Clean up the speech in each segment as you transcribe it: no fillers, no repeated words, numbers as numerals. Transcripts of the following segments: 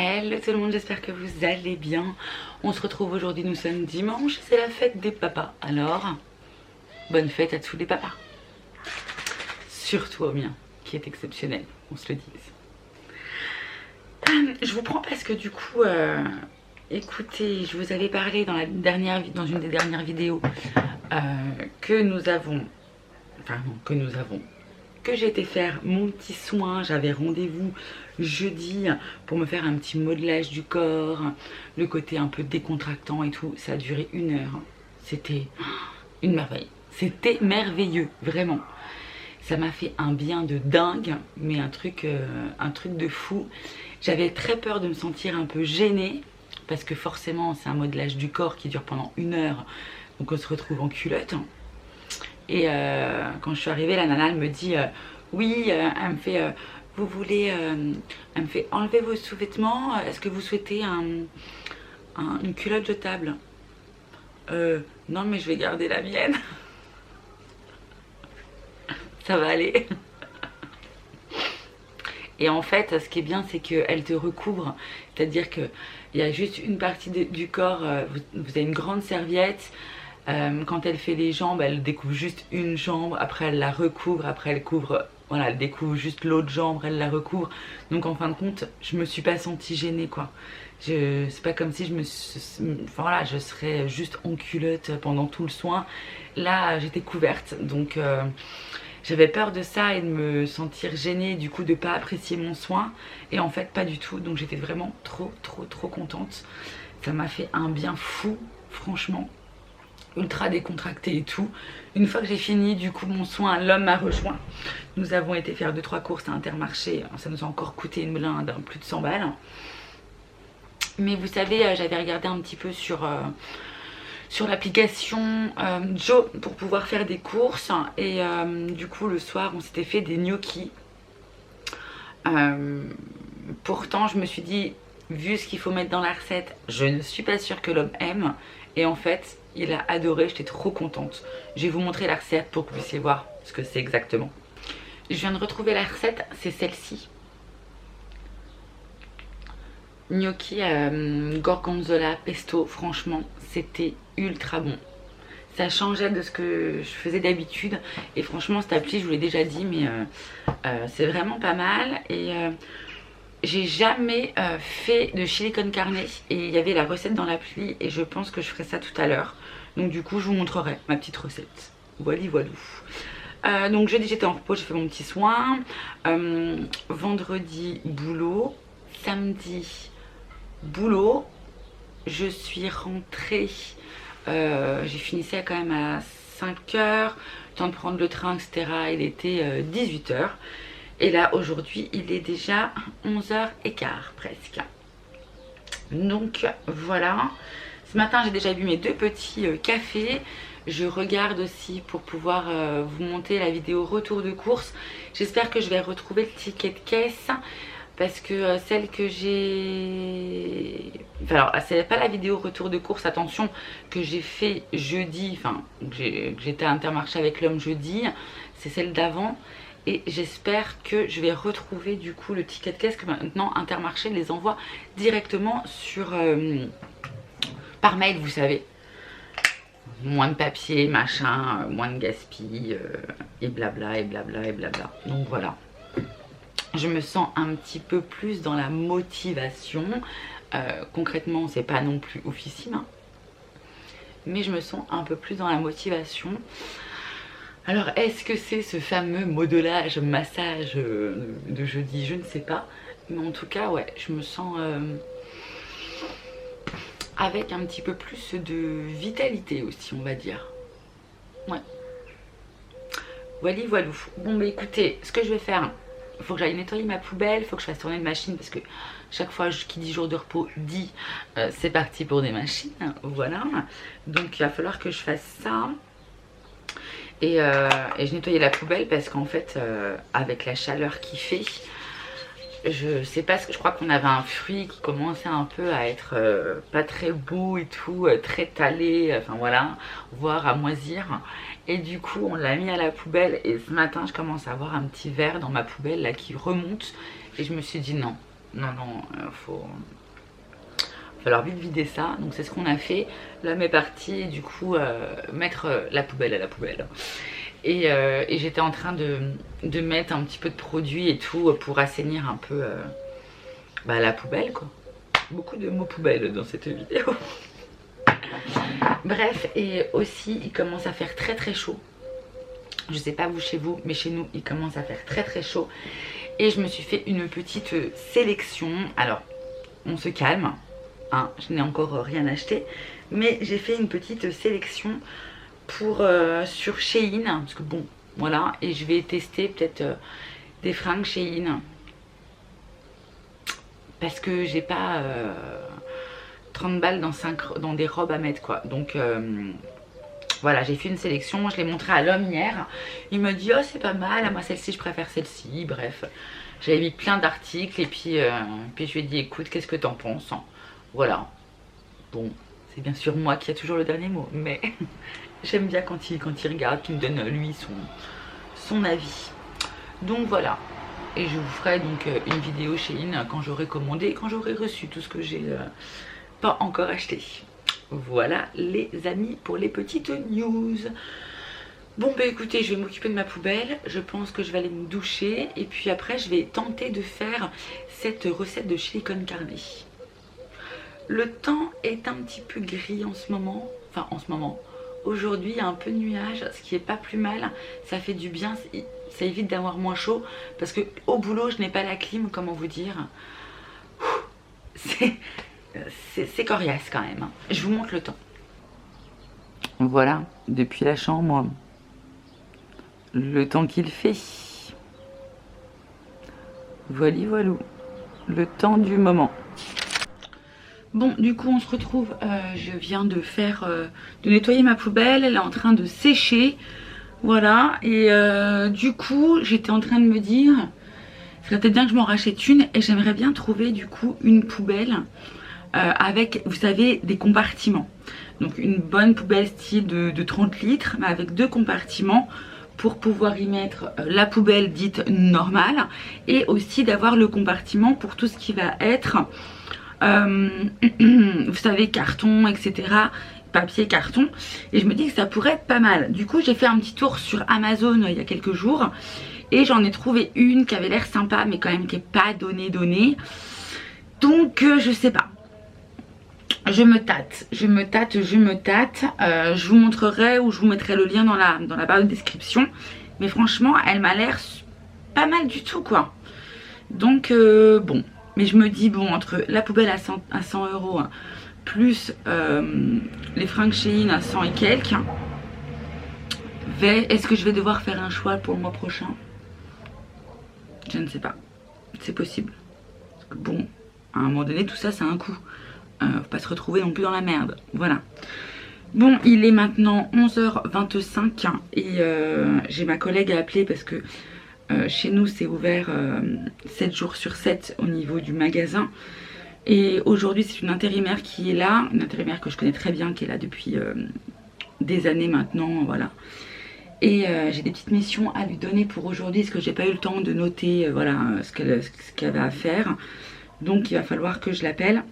Hello tout le monde, j'espère que vous allez bien. On se retrouve aujourd'hui, nous sommes dimanche, c'est la fête des papas. Alors, bonne fête à tous les papas. Surtout au mien, qui est exceptionnel, on se le dise. Je vous prends parce que du coup, écoutez, je vous avais parlé dans une des dernières vidéos que j'ai été faire mon petit soin. J'avais rendez-vous jeudi pour me faire un petit modelage du corps, le côté un peu décontractant et tout. Ça a duré 1 heure. C'était une merveille. C'était merveilleux, vraiment. Ça m'a fait un bien de dingue, mais un truc de fou. J'avais très peur de me sentir un peu gênée, parce que forcément c'est un modelage du corps qui dure pendant 1 heure, donc on se retrouve en culotte. Et quand je suis arrivée, la nana elle me dit oui, elle me fait vous voulez, elle me fait enlever vos sous-vêtements, est-ce que vous souhaitez une culotte jetable? Non mais je vais garder la mienne. Ça va aller. Et en fait, ce qui est bien, c'est qu'elle te recouvre. C'est-à-dire qu'il y a juste une partie du corps, vous avez une grande serviette. Quand elle fait les jambes, elle découvre juste une jambe. Après, elle la recouvre. Après, elle couvre... Voilà, elle découvre juste l'autre jambe, elle la recouvre. Donc, en fin de compte, je me suis pas sentie gênée, quoi. C'est pas comme si je serais juste en culotte pendant tout le soin. Là, j'étais couverte. Donc... j'avais peur de ça et de me sentir gênée, du coup de pas apprécier mon soin. Et en fait pas du tout, donc j'étais vraiment trop contente. Ça m'a fait un bien fou, franchement. Ultra décontracté et tout. Une fois que j'ai fini du coup mon soin, l'homme m'a rejoint. Nous avons été faire 2-3 courses à Intermarché. Ça nous a encore coûté une blinde, plus de 100 balles. Mais vous savez, j'avais regardé un petit peu sur l'application Joe pour pouvoir faire des courses. Et du coup le soir on s'était fait des gnocchis. Pourtant je me suis dit, vu ce qu'il faut mettre dans la recette, je ne suis pas sûre que l'homme aime. Et en fait il a adoré, j'étais trop contente. Je vais vous montrer la recette pour que vous puissiez voir ce que c'est exactement. Je viens de retrouver la recette, c'est celle-ci. Gnocchi gorgonzola pesto, franchement c'était ultra bon. Ça changeait de ce que je faisais d'habitude et franchement cette appli je vous l'ai déjà dit, mais c'est vraiment pas mal. Et j'ai jamais fait de chili con carne et il y avait la recette dans l'appli et je pense que je ferai ça tout à l'heure. Donc du coup je vous montrerai ma petite recette. Voilà. Donc jeudi j'étais en repos, j'ai fait mon petit soin. Vendredi boulot, samedi boulot. Je suis rentrée, j'ai fini ça quand même à 5 h, temps de prendre le train, etc. Il était 18 h. Et là, aujourd'hui, il est déjà 11h15 presque. Donc, voilà. Ce matin, j'ai déjà bu mes 2 petits cafés. Je regarde aussi pour pouvoir vous monter la vidéo retour de course. J'espère que je vais retrouver le ticket de caisse. Parce que celle que j'ai... Enfin, alors, c'est pas la vidéo retour de course, attention, que j'ai fait jeudi. Enfin, j'étais à Intermarché avec l'homme jeudi. C'est celle d'avant. Et j'espère que je vais retrouver du coup le ticket de caisse, que maintenant Intermarché les envoie directement par mail, vous savez. Moins de papier, machin, moins de gaspille, et blabla, et blabla, et blabla. Donc voilà. Je me sens un petit peu plus dans la motivation. Concrètement, c'est pas non plus oufissime, hein, mais je me sens un peu plus dans la motivation. Alors, est-ce que c'est ce fameux modelage, massage de jeudi? Je ne sais pas. Mais en tout cas, ouais, je me sens avec un petit peu plus de vitalité aussi, on va dire. Ouais. Voilà. Bon, bah écoutez, ce que je vais faire... Il faut que j'aille nettoyer ma poubelle, il faut que je fasse tourner une machine parce que chaque fois qui dit jour de repos dit c'est parti pour des machines, voilà. Donc il va falloir que je fasse ça. Et je nettoyais la poubelle parce qu'en fait avec la chaleur qu'il fait, je sais pas, je crois qu'on avait un fruit qui commençait un peu à être pas très beau et tout, très talé, enfin voilà, voire à moisir. Et du coup on l'a mis à la poubelle et ce matin je commence à avoir un petit verre dans ma poubelle là qui remonte. Et je me suis dit non, non, falloir vite vider ça. Donc c'est ce qu'on a fait. L'homme est parti du coup mettre la poubelle à la poubelle. Et j'étais en train de mettre un petit peu de produit et tout pour assainir un peu la poubelle quoi. Beaucoup de mots poubelle dans cette vidéo. Bref, et aussi il commence à faire très très chaud. Je sais pas vous chez vous, mais chez nous il commence à faire très très chaud. Et je me suis fait une petite sélection. Alors, on se calme, hein, je n'ai encore rien acheté. Mais j'ai fait une petite sélection pour sur Shein. Parce que bon, voilà. Et je vais tester peut-être des fringues Shein. Parce que j'ai pas 30 balles dans des robes à mettre quoi. Donc voilà, j'ai fait une sélection, je l'ai montré à l'homme hier. Il me dit oh c'est pas mal, moi celle-ci je préfère celle-ci. Bref, j'avais mis plein d'articles et puis je lui ai dit écoute qu'est-ce que t'en penses. Voilà, bon c'est bien sûr moi qui a toujours le dernier mot, mais j'aime bien quand il regarde, qu'il me donne lui son avis. Donc voilà, et je vous ferai donc une vidéo Shein quand j'aurai commandé, quand j'aurai reçu tout ce que j'ai pas encore acheté. Voilà les amis pour les petites news. Bon bah écoutez, je vais m'occuper de ma poubelle. Je pense que je vais aller me doucher. Et puis après je vais tenter de faire cette recette de chili con carne. Le temps est un petit peu gris en ce moment. Enfin en ce moment. Aujourd'hui il y a un peu de nuages, ce qui est pas plus mal. Ça fait du bien, ça évite d'avoir moins chaud. Parce que au boulot je n'ai pas la clim, comment vous dire. C'est coriace quand même. Je vous montre le temps. Voilà, depuis la chambre, le temps qu'il fait. Voilà, le temps du moment. Bon, du coup, on se retrouve. Je viens de nettoyer ma poubelle. Elle est en train de sécher. Voilà, et du coup, j'étais en train de me dire, il serait peut-être bien que je m'en rachète une. Et j'aimerais bien trouver du coup une poubelle. Avec, vous savez, des compartiments. Donc une bonne poubelle style de 30 litres, mais avec 2 compartiments pour pouvoir y mettre la poubelle dite normale et aussi d'avoir le compartiment pour tout ce qui va être, vous savez, carton, etc. Papier, carton. Et je me dis que ça pourrait être pas mal. Du coup, j'ai fait un petit tour sur Amazon il y a quelques jours et j'en ai trouvé une qui avait l'air sympa, mais quand même qui n'est pas donnée. Donc, je sais pas. Je me tâte. Je vous montrerai ou je vous mettrai le lien dans la barre de description. Mais franchement, elle m'a l'air pas mal du tout, quoi. Donc, bon. Mais je me dis, bon, entre la poubelle à 100 € plus les fringues Shein à 100 et quelques, est-ce que je vais devoir faire un choix pour le mois prochain? Je ne sais pas. C'est possible. Parce que bon, à un moment donné, tout ça, ça a un coût. Faut pas se retrouver non plus dans la merde. Voilà. Bon, il est maintenant 11h25 et j'ai ma collègue à appeler parce que chez nous c'est ouvert 7 jours sur 7 au niveau du magasin. Et aujourd'hui c'est une intérimaire qui est là, une intérimaire que je connais très bien, qui est là depuis des années maintenant, voilà. Et j'ai des petites missions à lui donner pour aujourd'hui parce que j'ai pas eu le temps de noter voilà, ce qu'elle avait à faire. Donc il va falloir que je l'appelle.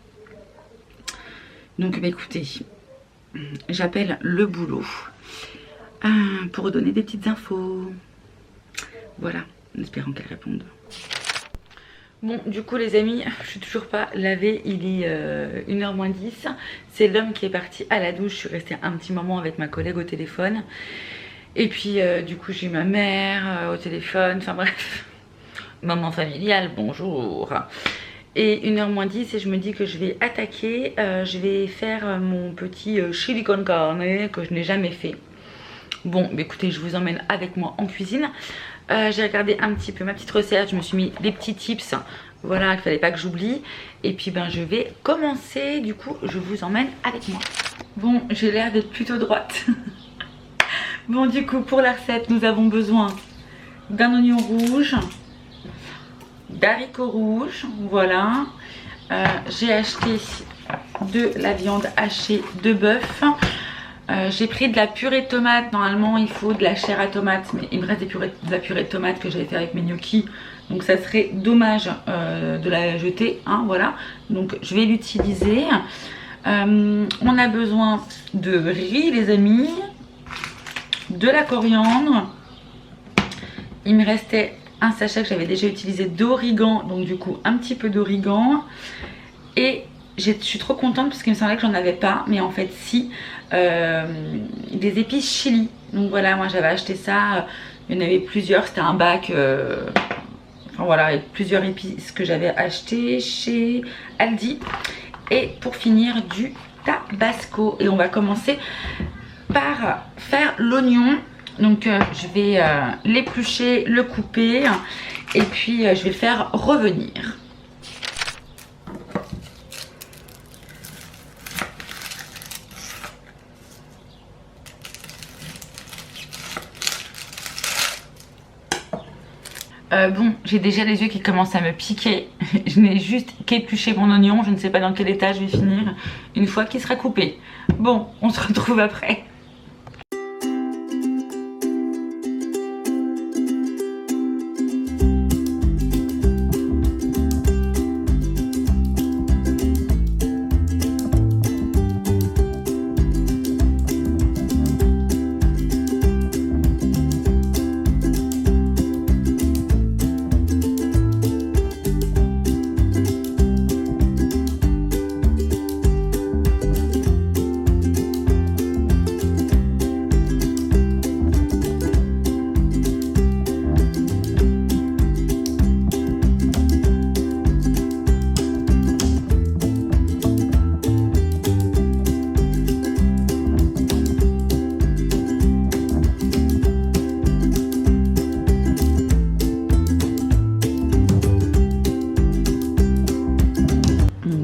Donc bah écoutez, j'appelle le boulot pour donner des petites infos. Voilà, en espérant qu'elle réponde. Bon, du coup les amis, je suis toujours pas lavée, il est 1h moins 10. C'est l'homme qui est parti à la douche, je suis restée un petit moment avec ma collègue au téléphone. Et puis du coup j'ai eu ma mère au téléphone, enfin bref, maman familiale, bonjour. Et 1h moins 10 et je me dis que je vais attaquer, je vais faire mon petit chili con carne que je n'ai jamais fait. Bon, bah écoutez, je vous emmène avec moi en cuisine. J'ai regardé un petit peu ma petite recette, je me suis mis des petits tips, voilà, qu'il fallait pas que j'oublie. Et puis ben je vais commencer, du coup je vous emmène avec moi. Bon, j'ai l'air d'être plutôt droite. Bon, du coup pour la recette, nous avons besoin d'un oignon rouge, d'haricots rouges, voilà. J'ai acheté de la viande hachée de bœuf. J'ai pris de la purée de tomate. Normalement il faut de la chair à tomate, mais il me reste de la purée de tomate que j'avais fait avec mes gnocchis, Donc ça serait dommage de la jeter, hein, voilà. Donc je vais l'utiliser. On a besoin de riz les amis, de la coriandre. Il me restait un sachet que j'avais déjà utilisé d'origan, donc du coup un petit peu d'origan. Et je suis trop contente parce qu'il me semblait que j'en avais pas, mais en fait si, des épices chili. Donc voilà, moi j'avais acheté ça, il y en avait plusieurs, c'était un bac, enfin voilà, avec plusieurs épices que j'avais acheté chez Aldi. Et pour finir, du tabasco. Et on va commencer par faire l'oignon. Donc je vais l'éplucher, le couper et puis je vais le faire revenir. Bon, j'ai déjà les yeux qui commencent à me piquer. Je n'ai juste qu'épluché mon oignon. Je ne sais pas dans quel état je vais finir une fois qu'il sera coupé. Bon, on se retrouve après.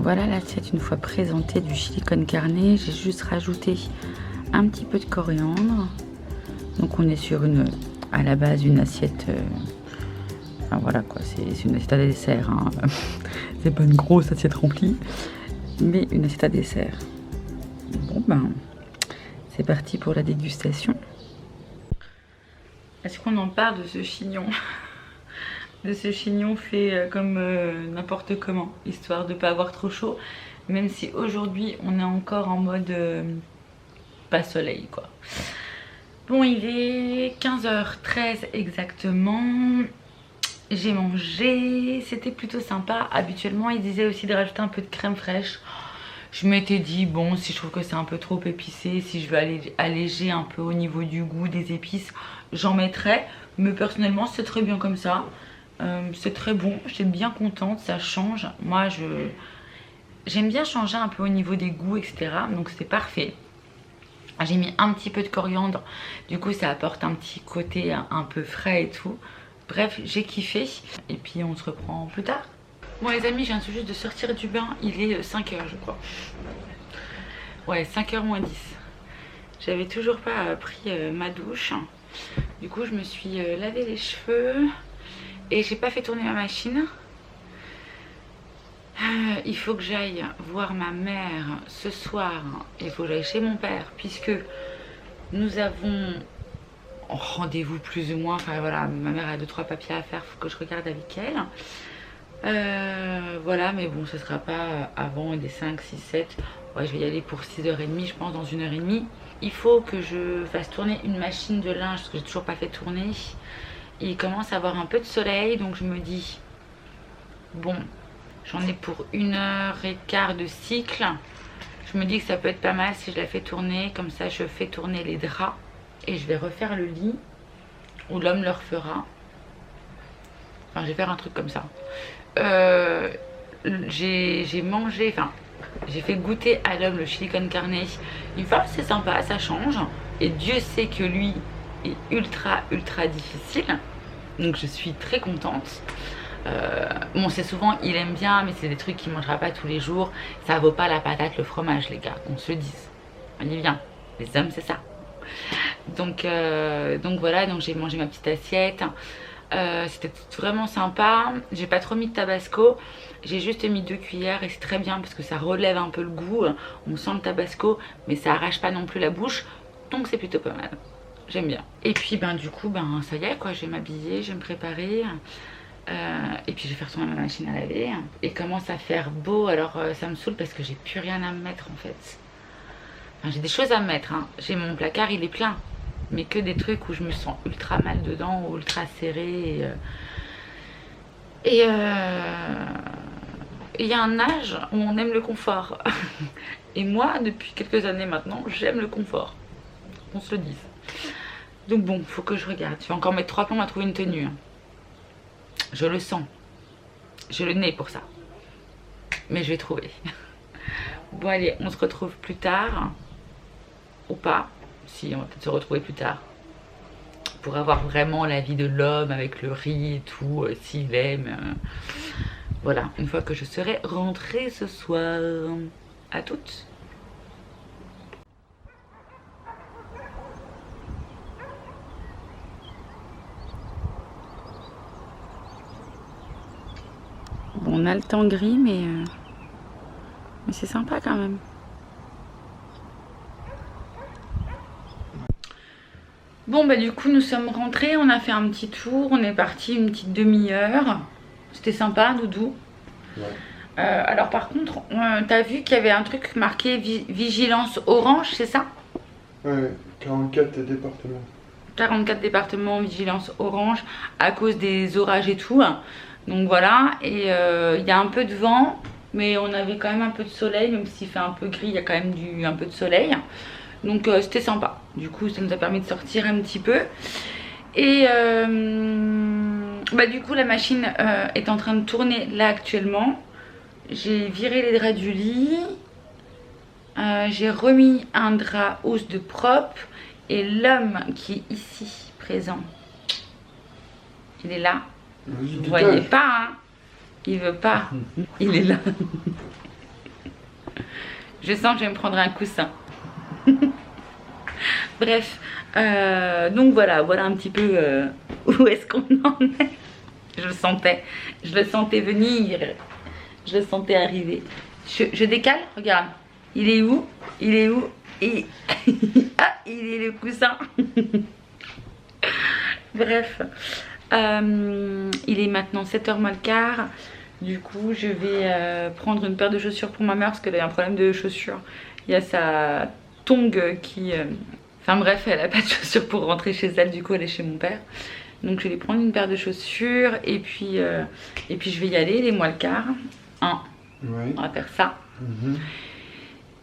Voilà l'assiette une fois présentée du chili con carne. J'ai juste rajouté un petit peu de coriandre. Donc on est sur une, à la base, une assiette, enfin voilà quoi, c'est une assiette à dessert, hein. C'est pas une grosse assiette remplie, mais une assiette à dessert. Bon ben, c'est parti pour la dégustation. Est-ce qu'on en parle de ce chignon? De ce chignon fait comme n'importe comment, histoire de ne pas avoir trop chaud, même si aujourd'hui on est encore en mode pas soleil quoi. Bon, il est 15h13 exactement. J'ai mangé, c'était plutôt sympa. Habituellement il disait aussi de rajouter un peu de crème fraîche. Je m'étais dit bon, si je trouve que c'est un peu trop épicé, si je veux alléger un peu au niveau du goût des épices, j'en mettrai. Mais personnellement c'est très bien comme ça. C'est très bon, j'étais bien contente, ça change. Moi j'aime bien changer un peu au niveau des goûts, etc. Donc c'est parfait. J'ai mis un petit peu de coriandre, du coup ça apporte un petit côté un peu frais et tout. Bref, j'ai kiffé. Et puis on se reprend plus tard. Bon les amis, je viens tout juste de sortir du bain, il est 5h je crois. Ouais, 5h moins 10. J'avais toujours pas pris ma douche. Du coup je me suis lavé les cheveux. Et j'ai pas fait tourner ma machine. Il faut que j'aille voir ma mère ce soir. Il faut que j'aille chez mon père puisque nous avons rendez-vous plus ou moins. Enfin voilà, ma mère a 2-3 papiers à faire, faut que je regarde avec elle. Voilà, mais bon, ce sera pas avant des 5, 6, 7. Ouais, je vais y aller pour 6h30, je pense, dans 1h30. Il faut que je fasse tourner une machine de linge parce que j'ai toujours pas fait tourner. Il commence à avoir un peu de soleil, donc je me dis bon, j'en ai pour 1h15 de cycle. Je me dis que ça peut être pas mal si je la fais tourner. Comme ça je fais tourner les draps et je vais refaire le lit, ou l'homme le refera. Enfin je vais faire un truc comme ça. J'ai mangé, enfin j'ai fait goûter à l'homme le chili con carne. Il me fait c'est sympa, ça change. Et Dieu sait que lui est ultra difficile. Donc je suis très contente. Bon c'est souvent il aime bien, mais c'est des trucs qu'il mangera pas tous les jours. Ça vaut pas la patate, le fromage les gars, qu'on se le dise. On y vient, les hommes c'est ça. Donc voilà, donc j'ai mangé ma petite assiette. C'était vraiment sympa. J'ai pas trop mis de tabasco. J'ai juste mis 2 cuillères et c'est très bien parce que ça relève un peu le goût. On sent le tabasco mais ça arrache pas non plus la bouche. Donc c'est plutôt pas mal. J'aime bien. Et puis ben du coup ben ça y est quoi, je vais m'habiller, je vais me préparer. Et puis je vais faire tourner ma machine à laver. Et commence à faire beau, alors ça me saoule parce que j'ai plus rien à me mettre en fait. Enfin, j'ai des choses à me mettre, hein. J'ai mon placard, il est plein. Mais que des trucs où je me sens ultra mal dedans, ou ultra serré. Et il y a un âge où on aime le confort. Et moi, depuis quelques années maintenant, j'aime le confort. On se le dise. Donc bon, faut que je regarde. Je vais encore mettre 3 plombs à trouver une tenue. Je le sens. J'ai le nez pour ça. Mais je vais trouver. Bon allez, on se retrouve plus tard. Ou pas. Si, on va peut-être se retrouver plus tard. Pour avoir vraiment la vie de l'homme avec le riz et tout, s'il aime. Voilà, une fois que je serai rentrée ce soir. À toutes. Bon, on a le temps gris, mais c'est sympa quand même. Bon, bah du coup, nous sommes rentrés, on a fait un petit tour, on est parti une petite demi-heure. C'était sympa, Doudou. Ouais. Alors par contre, t'as vu qu'il y avait un truc marqué vigilance orange, c'est ça? Ouais, 44 départements. 44 départements, vigilance orange, à cause des orages et tout. Donc voilà, et il y a un peu de vent, mais on avait quand même un peu de soleil, même s'il fait un peu gris, il y a quand même un peu de soleil. Donc c'était sympa, du coup ça nous a permis de sortir un petit peu. Et bah, du coup la machine est en train de tourner là actuellement. J'ai viré les draps du lit, j'ai remis un drap housse de propre. Et l'homme qui est ici présent, il est là. Vous voyez pas, hein? Il veut pas. Il est là. Je sens que je vais me prendre un coussin. Bref, donc voilà un petit peu où est-ce qu'on en est. Je le sentais venir, je le sentais arriver. Je décale, regarde, il est où? Et ah, il est le coussin. Bref, il est maintenant 7h moins le quart. Du coup, je vais prendre une paire de chaussures pour ma mère parce qu'elle a un problème de chaussures. Il y a sa tongue qui... Enfin bref, elle a pas de chaussures pour rentrer chez elle. Du coup, elle est chez mon père. Donc, je vais prendre une paire de chaussures et puis je vais y aller. Il est moins le quart. Oui. On va faire ça.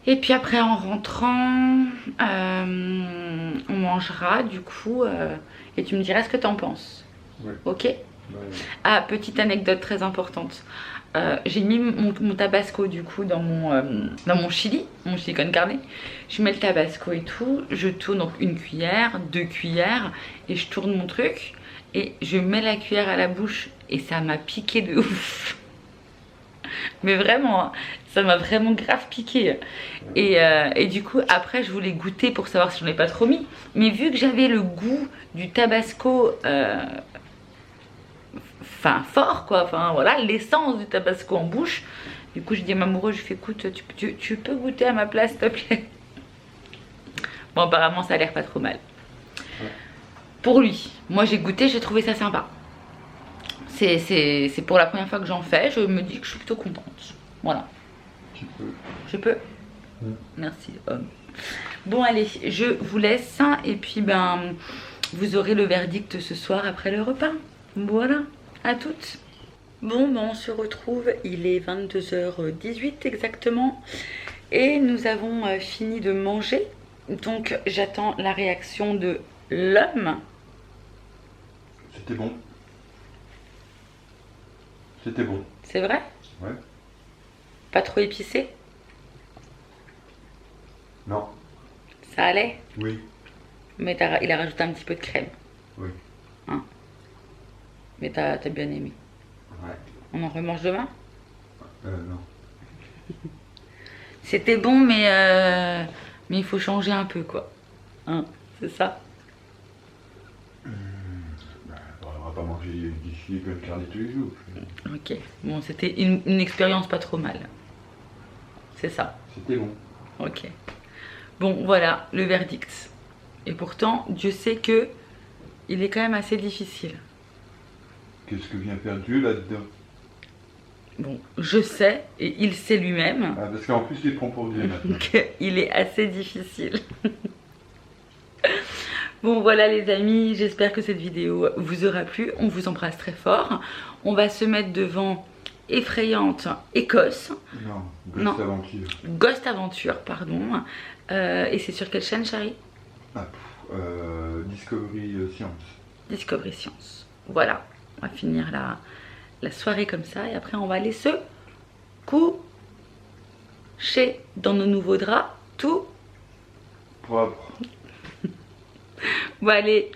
Et puis après en rentrant, on mangera du coup et tu me diras ce que tu en penses. Ouais. Ok. Ouais. Ah, petite anecdote très importante. J'ai mis mon tabasco du coup dans mon chili con carne. Je mets le tabasco et tout. Je tourne donc une cuillère, 2 cuillères et je tourne mon truc. Et je mets la cuillère à la bouche et ça m'a piqué de ouf. Mais vraiment, ça m'a vraiment grave piqué. Et du coup, après, je voulais goûter pour savoir si j'en ai pas trop mis. Mais vu que j'avais le goût du tabasco, enfin fort quoi, enfin voilà, l'essence du tabasco en bouche. Du coup, je dis à m'amoureux, je fais écoute, tu peux goûter à ma place, s'il te plaît. Bon, apparemment, ça a l'air pas trop mal. Pour lui, moi j'ai goûté, j'ai trouvé ça sympa. C'est pour la première fois que j'en fais, je me dis que je suis plutôt contente. Voilà. Tu peux. Je peux. Merci. Bon allez, je vous laisse et puis ben vous aurez le verdict ce soir après le repas. Voilà, à toutes. Bon ben on se retrouve, il est 22h18 exactement et nous avons fini de manger. Donc j'attends la réaction de l'homme. C'était bon. C'était bon. C'est vrai? Ouais. Pas trop épicé? Non. Ça allait? Oui. Mais il a rajouté un petit peu de crème. Oui. Hein? Mais t'as bien aimé. Ouais. On en remange demain? Non. C'était bon, mais il faut changer un peu, quoi. Hein? C'est ça? On va pas manger du chili con carne tous les jours. Ok. Bon, c'était une expérience pas trop mal. C'est ça. C'était bon. Ok. Bon, voilà le verdict. Et pourtant, Dieu sait que il est quand même assez difficile. Qu'est-ce que vient faire Dieu là-dedans? Bon, je sais, et il sait lui-même, Ah, parce qu'en plus, il prend pour Dieu maintenant. qu'il est assez difficile. Bon voilà les amis, j'espère que cette vidéo vous aura plu. On vous embrasse très fort. On va se mettre devant Effrayante Écosse. Non, Non. Ghost Aventure. Ghost Aventure, pardon. Et c'est sur quelle chaîne, chérie? Ah, Discovery Science. Discovery Science. Voilà, on va finir la soirée comme ça. Et après on va aller se coucher dans nos nouveaux draps. Tout Propre. bon allez,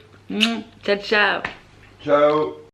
ciao ciao. Ciao.